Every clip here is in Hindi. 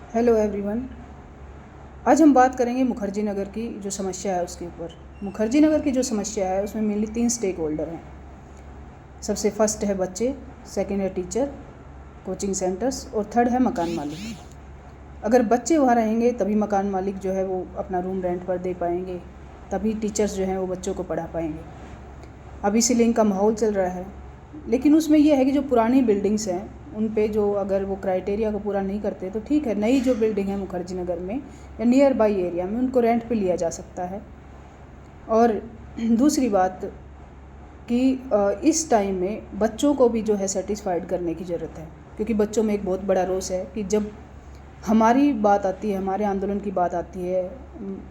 Hello everyone. आज हम बात करेंगे मुखर्जी नगर की जो समस्या है उसके ऊपर। मुखर्जी नगर की जो समस्या है उसमें मेनली 3 स्टेक होल्डर हैं। सबसे फर्स्ट है बच्चे, सेकंड है टीचर, कोचिंग सेंटर्स और थर्ड है मकान मालिक। अगर बच्चे वहाँ रहेंगे तभी मकान मालिक जो है वो अपना रूम रेंट पर दे पाएंगे, तभी टीचर्स जो हैं वो बच्चों को पढ़ा पाएंगे। अब इसीलिए इनका माहौल चल रहा है, लेकिन उसमें यह है कि जो पुरानी बिल्डिंग्स हैं उन पे जो अगर वो क्राइटेरिया को पूरा नहीं करते तो ठीक है, नई जो बिल्डिंग है मुखर्जी नगर में या नियर बाई एरिया में उनको रेंट पे लिया जा सकता है। और दूसरी बात कि इस टाइम में बच्चों को भी जो है सेटिस्फाइड करने की ज़रूरत है, क्योंकि बच्चों में एक बहुत बड़ा रोष है कि जब हमारी बात आती है, हमारे आंदोलन की बात आती है,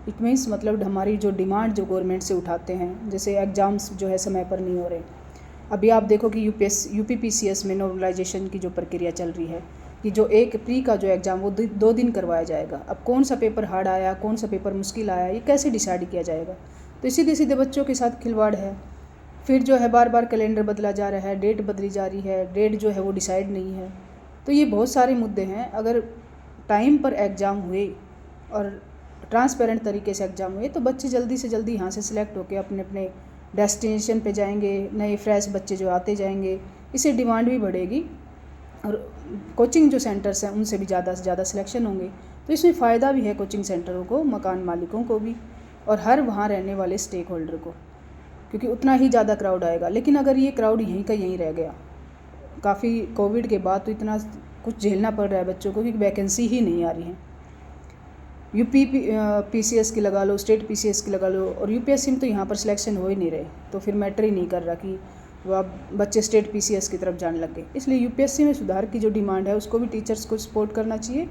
इट मीन्स मतलब हमारी जो डिमांड जो गवर्नमेंट से उठाते हैं, जैसे एग्ज़ाम्स जो है समय पर नहीं हो रहे। अभी आप देखो कि यूपीपीसीएस में नॉर्मलाइजेशन की जो प्रक्रिया चल रही है कि जो एक प्री का जो एग्ज़ाम वो 2 दिन करवाया जाएगा। अब कौन सा पेपर हार्ड आया, कौन सा पेपर मुश्किल आया, ये कैसे डिसाइड किया जाएगा? तो सीधे सीधे बच्चों के साथ खिलवाड़ है। फिर जो है बार बार कैलेंडर बदला जा रहा है, डेट बदली जा रही है, डेट जो है वो डिसाइड नहीं है। तो ये बहुत सारे मुद्दे हैं। अगर टाइम पर एग्ज़ाम हुए और ट्रांसपेरेंट तरीके से एग्ज़ाम हुए तो बच्चे जल्दी से जल्दी यहाँ से सिलेक्ट होकर अपने अपने डेस्टिनेशन पे जाएंगे, नए फ्रेश बच्चे जो आते जाएंगे, इससे डिमांड भी बढ़ेगी और कोचिंग जो सेंटर्स हैं उनसे भी ज़्यादा से ज़्यादा सिलेक्शन होंगे। तो इसमें फ़ायदा भी है कोचिंग सेंटरों को, मकान मालिकों को भी और हर वहाँ रहने वाले स्टेक होल्डर को, क्योंकि उतना ही ज़्यादा क्राउड आएगा। लेकिन अगर ये क्राउड यहीं का यहीं रह गया, काफ़ी कोविड के बाद तो इतना कुछ झेलना पड़ रहा है बच्चों को कि वैकेंसी ही नहीं आ रही है। पीसीएस की लगा लो, स्टेट पीसीएस की लगा लो, और यूपीएससी में तो यहाँ पर सिलेक्शन हो ही नहीं रहे, तो फिर मैटर ही नहीं कर रहा कि वो अब बच्चे स्टेट पीसीएस की तरफ जाने लग गए। इसलिए यूपीएससी में सुधार की जो डिमांड है उसको भी टीचर्स को सपोर्ट करना चाहिए।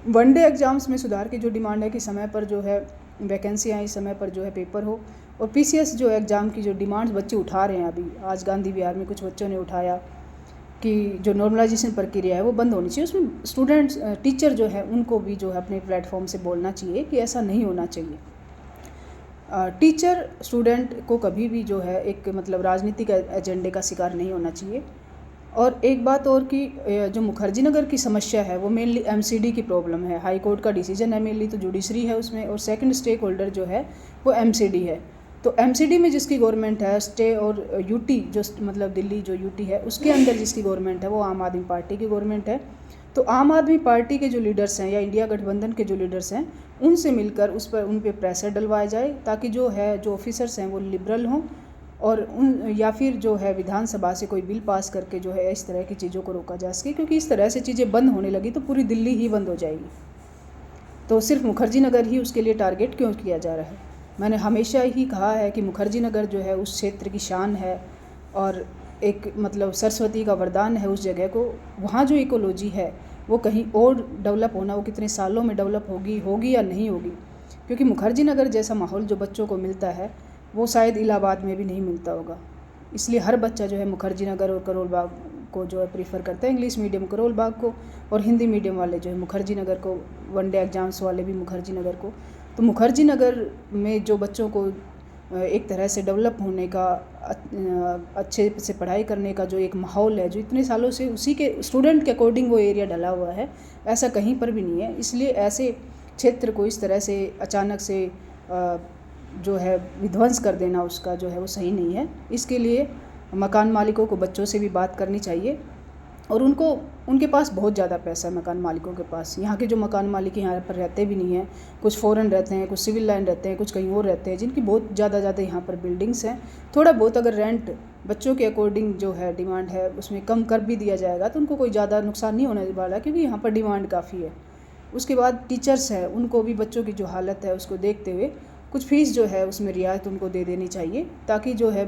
वनडे एग्ज़ाम्स में सुधार की जो डिमांड है कि समय पर जो है वैकेंसी आई, समय पर जो है पेपर हो। और पीसीएस जो एग्ज़ाम की जो डिमांड्स बच्चे उठा रहे हैं, अभी आज गांधी विहार में कुछ बच्चों ने उठाया कि जो नॉर्मलाइजेशन प्रक्रिया है वो बंद होनी चाहिए। उसमें स्टूडेंट्स, टीचर जो है उनको भी जो है अपने प्लेटफॉर्म से बोलना चाहिए कि ऐसा नहीं होना चाहिए। टीचर स्टूडेंट को कभी भी जो है एक मतलब राजनीतिक एजेंडे का शिकार नहीं होना चाहिए। और एक बात और कि जो मुखर्जी नगर की समस्या है वो मेनली एमसीडी की प्रॉब्लम है। हाई कोर्ट का डिसीजन है मेनली, तो जुडिशरी है उसमें, और सेकंड स्टेक होल्डर जो है वो एमसीडी है। तो एमसीडी में जिसकी गवर्नमेंट है स्टे, और यूटी जो मतलब दिल्ली जो यूटी है उसके अंदर जिसकी गवर्नमेंट है वो आम आदमी पार्टी की गवर्नमेंट है। तो आम आदमी पार्टी के जो लीडर्स हैं या इंडिया गठबंधन के जो लीडर्स हैं उनसे मिलकर उन पर प्रेशर डलवाया जाए, ताकि जो है जो ऑफिसर्स हैं वो लिबरल हों, और उन या फिर जो है विधानसभा से कोई बिल पास करके जो है इस तरह की चीज़ों को रोका जा सके। क्योंकि इस तरह से चीज़ें बंद होने लगी तो पूरी दिल्ली ही बंद हो जाएगी। तो सिर्फ मुखर्जी नगर ही उसके लिए टारगेट क्यों किया जा रहा है? मैंने हमेशा ही कहा है कि मुखर्जी नगर जो है उस क्षेत्र की शान है और एक मतलब सरस्वती का वरदान है उस जगह को। वहाँ जो इकोलॉजी है वो कहीं और डेवलप होना, वो कितने सालों में डेवलप होगी या नहीं होगी, क्योंकि मुखर्जी नगर जैसा माहौल जो बच्चों को मिलता है वो शायद इलाहाबाद में भी नहीं मिलता होगा। इसलिए हर बच्चा जो है मुखर्जी नगर और करोल बाग को जो है प्रीफर करता है, इंग्लिश मीडियम करोल बाग को और हिंदी मीडियम वाले जो है मुखर्जी नगर को, वनडे एग्ज़ाम्स वाले भी मुखर्जी नगर को। तो मुखर्जी नगर में जो बच्चों को एक तरह से डेवलप होने का, अच्छे से पढ़ाई करने का जो एक माहौल है, जो इतने सालों से उसी के स्टूडेंट के अकॉर्डिंग वो एरिया ढला हुआ है, ऐसा कहीं पर भी नहीं है। इसलिए ऐसे क्षेत्र को इस तरह से अचानक से जो है विध्वंस कर देना उसका जो है वो सही नहीं है। इसके लिए मकान मालिकों को बच्चों से भी बात करनी चाहिए, और उनके पास बहुत ज़्यादा पैसा है मकान मालिकों के पास। यहाँ के जो मकान मालिक यहाँ पर रहते भी नहीं हैं, कुछ फ़ॉरेन रहते हैं, कुछ सिविल लाइन रहते हैं, कुछ कहीं और रहते हैं, जिनकी बहुत ज़्यादा यहाँ पर बिल्डिंग्स हैं। थोड़ा बहुत अगर रेंट बच्चों के अकॉर्डिंग जो है डिमांड है उसमें कम कर भी दिया जाएगा तो उनको कोई ज़्यादा नुकसान नहीं होने वाला, क्योंकि यहाँ पर डिमांड काफ़ी है। उसके बाद टीचर्स हैं, उनको भी बच्चों की जो हालत है उसको देखते हुए कुछ फ़ीस जो है उसमें रियायत उनको दे देनी चाहिए, ताकि जो है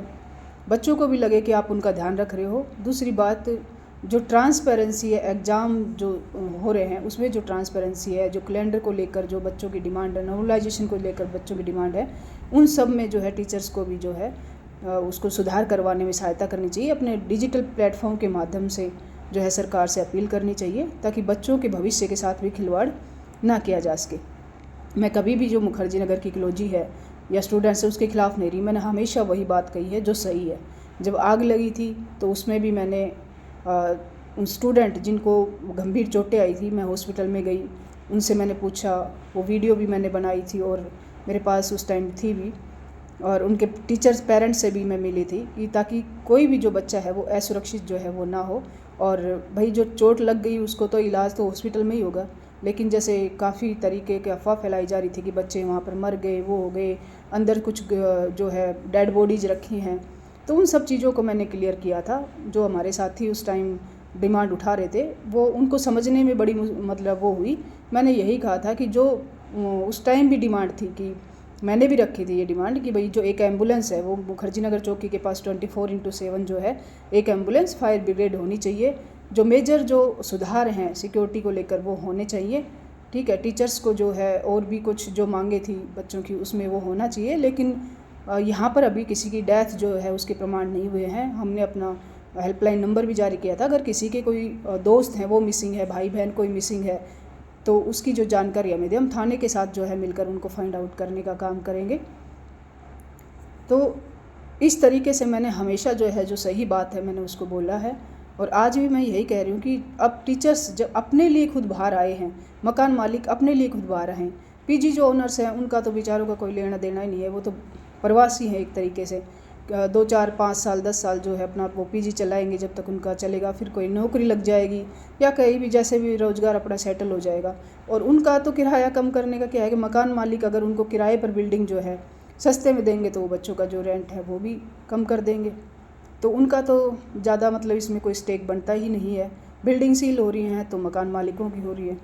बच्चों को भी लगे कि आप उनका ध्यान रख रहे हो। दूसरी बात, जो ट्रांसपेरेंसी है, एग्ज़ाम जो हो रहे हैं उसमें जो ट्रांसपेरेंसी है, जो कैलेंडर को लेकर जो बच्चों की डिमांड है, नॉर्मलाइजेशन को लेकर बच्चों की डिमांड है, उन सब में जो है टीचर्स को भी जो है उसको सुधार करवाने में सहायता करनी चाहिए। अपने डिजिटल प्लेटफॉर्म के माध्यम से जो है सरकार से अपील करनी चाहिए, ताकि बच्चों के भविष्य के साथ भी खिलवाड़ ना किया जा सके। मैं कभी भी जो मुखर्जी नगर की इकोलॉजी है या स्टूडेंट्स है उसके खिलाफ़ नहीं रही। मैंने हमेशा वही बात कही है जो सही है। जब आग लगी थी तो उसमें भी मैंने उन स्टूडेंट जिनको गंभीर चोटें आई थी, मैं हॉस्पिटल में गई, उनसे मैंने पूछा, वो वीडियो भी मैंने बनाई थी और मेरे पास उस टाइम थी भी, और उनके टीचर्स पेरेंट्स से भी मैं मिली थी कि ताकि कोई भी जो बच्चा है वो असुरक्षित जो है वो ना हो। और भाई जो चोट लग गई उसको तो इलाज तो हॉस्पिटल में ही होगा, लेकिन जैसे काफ़ी तरीके के अफवाह फैलाई जा रही थी कि बच्चे वहाँ पर मर गए, वो हो गए, अंदर कुछ जो है डेड बॉडीज रखी हैं, तो उन सब चीज़ों को मैंने क्लियर किया था। जो हमारे साथी उस टाइम डिमांड उठा रहे थे वो उनको समझने में बड़ी मतलब वो हुई। मैंने यही कहा था कि जो उस टाइम भी डिमांड थी कि मैंने भी रखी थी ये डिमांड कि भाई जो एक एम्बुलेंस है वो मुखर्जी नगर चौकी के पास 24/7 जो है एक एम्बुलेंस फायर ब्रिगेड होनी चाहिए। जो मेजर जो सुधार हैं सिक्योरिटी को लेकर वो होने चाहिए, ठीक है। टीचर्स को जो है और भी कुछ जो मांगे थी बच्चों की उसमें वो होना चाहिए, लेकिन यहाँ पर अभी किसी की डेथ जो है उसके प्रमाण नहीं हुए हैं। हमने अपना हेल्पलाइन नंबर भी जारी किया था, अगर किसी के कोई दोस्त हैं वो मिसिंग है, भाई बहन कोई मिसिंग है, तो उसकी जो जानकारी हमें दे, हम थाने के साथ जो है मिलकर उनको फाइंड आउट करने का काम करेंगे। तो इस तरीके से मैंने हमेशा जो है जो सही बात है मैंने उसको बोला है, और आज भी मैं यही कह रही हूँ कि अब टीचर्स जब अपने लिए खुद बाहर आए हैं, मकान मालिक अपने लिए खुद बाहर आए हैं, पीजी जो ओनर्स हैं उनका तो बेचारों का कोई लेना देना ही नहीं है, वो तो प्रवासी हैं एक तरीके से। 2 4 5 साल 10 साल जो है अपना वो पीजी चलाएंगे, जब तक उनका चलेगा, फिर कोई नौकरी लग जाएगी या कहीं भी जैसे भी रोज़गार अपना सेटल हो जाएगा। और उनका तो किराया कम करने का क्या है कि मकान मालिक अगर उनको किराए पर बिल्डिंग जो है सस्ते में देंगे तो वो बच्चों का जो रेंट है वो भी कम कर देंगे, तो उनका तो ज़्यादा मतलब इसमें कोई स्टेक बनता ही नहीं है। बिल्डिंग सील हो रही हैं तो मकान मालिकों की हो रही है।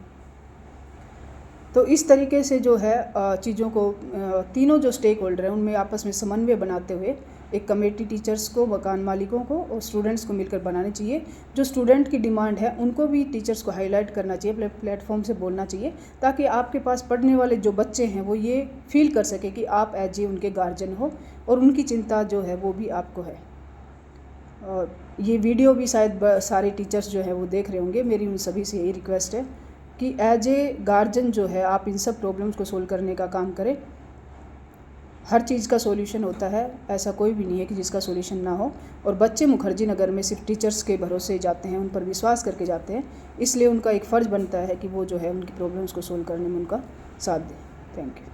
तो इस तरीके से जो है चीज़ों को तीनों जो स्टेक होल्डर हैं उनमें आपस में समन्वय बनाते हुए एक कमेटी टीचर्स को, मकान मालिकों को और स्टूडेंट्स को मिलकर बनानी चाहिए। जो स्टूडेंट की डिमांड है उनको भी टीचर्स को हाईलाइट करना चाहिए, प्लेटफॉर्म से बोलना चाहिए, ताकि आपके पास पढ़ने वाले जो बच्चे हैं वो ये फील कर सके कि आप एज ए उनके गार्जियन हो और उनकी चिंता जो है वो भी आपको है। और ये वीडियो भी शायद सारे टीचर्स जो है वो देख रहे होंगे। मेरी उन सभी से यही रिक्वेस्ट है कि एज ए गार्जियन जो है आप इन सब प्रॉब्लम्स को सोल्व करने का काम करें। हर चीज़ का सॉल्यूशन होता है, ऐसा कोई भी नहीं है कि जिसका सॉल्यूशन ना हो। और बच्चे मुखर्जी नगर में सिर्फ टीचर्स के भरोसे जाते हैं, उन पर विश्वास करके जाते हैं, इसलिए उनका एक फ़र्ज़ बनता है कि वो जो है उनकी प्रॉब्लम्स को सोल्व करने में उनका साथ दें। Thank you.